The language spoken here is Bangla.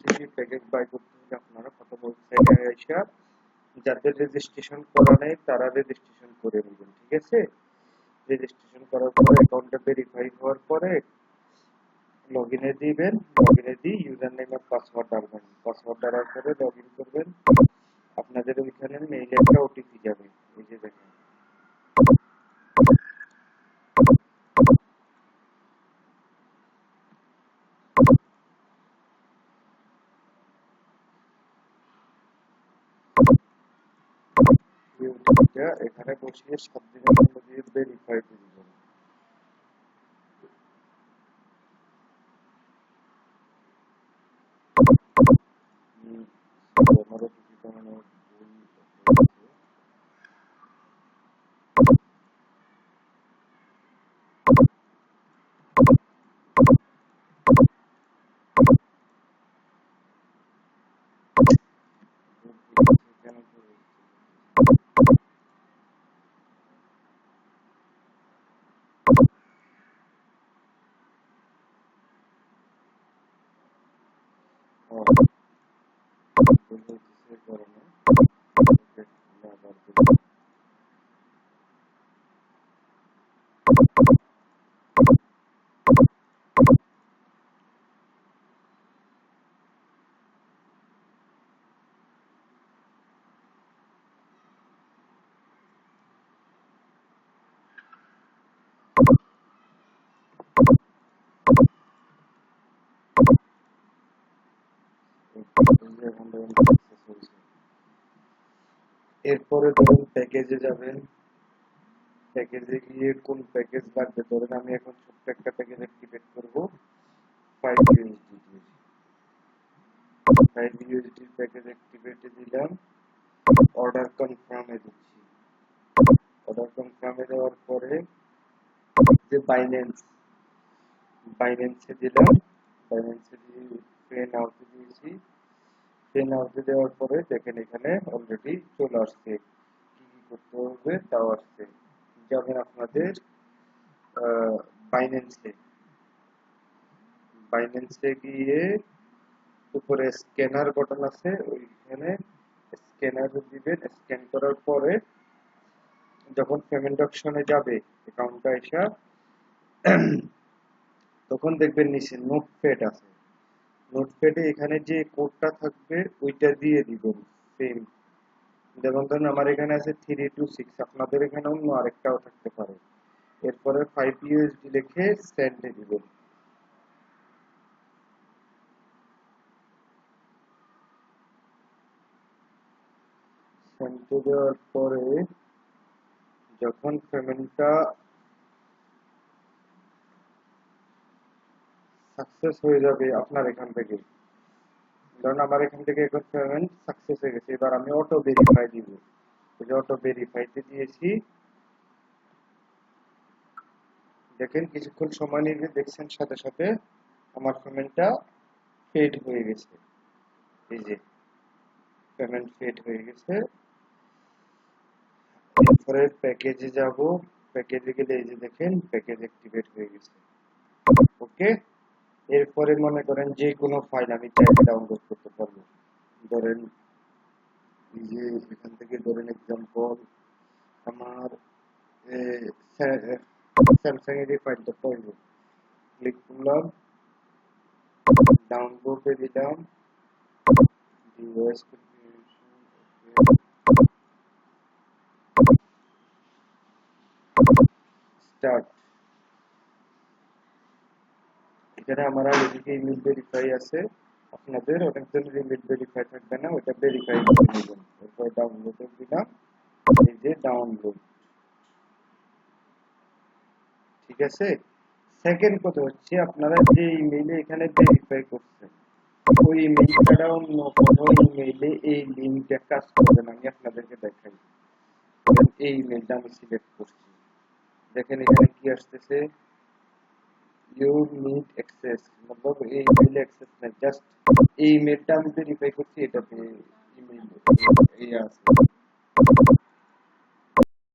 থেকে প্যাকেজ বাই করতে হলে আপনারা প্রথম ওয়েবসাইটে আইসা যাদের রেজিস্ট্রেশন করা নেই তারা রেজিস্ট্রেশন করে নেবেন, ঠিক আছে। রেজিস্ট্রেশন করার পরে অ্যাকাউন্টটা ভেরিফাই হওয়ার পরে লগইনে দিবেন, লগইনে দিয়ে ইউজার নেম আর পাসওয়ার্ড ডালবেন, পাসওয়ার্ড দেওয়ার পরে লগইন করবেন। আপনাদের ওইখানে মেইলে একটা ওটিপি যাবে, এই যে দেখেন এই ওটিপিটা এখানে বসিয়ে 7 দিনের জন্য দিয়ে ভেরিফাই দিয়ে দিবেন। আমার ওটিপিটা মানে এরপরে ধরুন প্যাকেজে যাবেন, প্যাকেজে গিয়ে কোন প্যাকেজ লাগবে, ধরেন আমি এখন ছোট্ট একটা প্যাকেজ অ্যাক্টিভেট করব 5 ইউএসডি দিয়ে। 5 ইউএসডি প্যাকেজ অ্যাক্টিভেটে দিলাম, অর্ডার কনফার্মে দিচ্ছি। অর্ডার কনফার্মে দেওয়ার পরে যে বাইন্যান্সে দিলাম, বাইন্যান্সে দিয়ে পে নাওতে দিয়েছি। পে নাওতে দেওয়ার পরে দেখেন এখানে অলরেডি চলে আসছে, কি কি করতে হবে তাও আসছে। যাবেন আপনাদের বাইন্যান্সে, বাইন্যান্সে গিয়ে উপরে স্ক্যানার বাটন আছে, ওইখানে স্ক্যানার দিবেন। স্ক্যান করার পরে যখন পেমেন্ট অপশনে যাবে অ্যাকাউন্টটা এসে, তখন দেখবেন নিচে নোটপ্যাড আছে, নোটপ্যাডে এখানে যে কোডটা থাকবে ওইটা দিয়ে দিবেন সেম। যেমন ধরুন আমার এখানে আছে 326, আপনাদের এখানে অন্য আরেকটাও থাকতে পারে। এরপরে 5 ইউএসডি লিখে সেন্ডে দিবেন। সেন্ডে দেওয়ার পরে যখন পেমেন্টটা সাকসেস হয়ে যাবে আপনার এখান থেকে, কারণ আমার এখান থেকে এখন পেমেন্ট সাকসেস হয়ে গেছে, এবার আমি অটো ভেরিফাই দিব। এই যে অটো ভেরিফাইতে দিয়েছি, দেখেন কিছুক্ষণ সময় নিয়ে দেখছেন সাথে সাথে আমার পেমেন্টটা পেড হয়ে গেছে। এই যে পেমেন্ট পেড হয়ে গেছে। এরপরে প্যাকেজে যাব, প্যাকেজে গেলে এই যে দেখেন প্যাকেজ অ্যাক্টিভেট হয়ে গেছে। ওকে, এরপরে মনে করেন যে কোনো ফাইল আমি চাইলে ডাউনলোড করতে পারবো। ধরেন এই যে এখান থেকে ধরেন এক্সাম্পল আমার স্যামসাং এর এই ফাইলটা পাইবো, ক্লিক করলাম, ডাউনলোডে দিলাম, ডিভাইস স্টার্ট। এখানে আমার এদিকে ইমেল ভেরিফাই আছে, আপনাদের অনেকজনের ইমেল ভেরিফাই থাকবে না, ওটা ভেরিফাই করে নেবেন। এরপর ডাউনলোডে দিলাম, এই যে ডাউনলোড, ঠিক আছে। সেকেন্ড কথা হচ্ছে আপনারা যে ইমেইলে এখানে ভেরিফাই করছেন ওই ইমেইল ছাড়া অন্য কোনো ইমেইলে এই লিংকটা কাজ করবে না। আমি আপনাদেরকে দেখাই, এই ইমেইলটা আমি সিলেক্ট করছি, দেখেন এখানে কি আসতেছে, ইউ নিড অ্যাক্সেস, मतलब এই ইমেইলে অ্যাক্সেস নাই, জাস্ট এই ইমেইলটা আমি ভেরিফাই করছি, এটাতে ইমেইল এই আছে।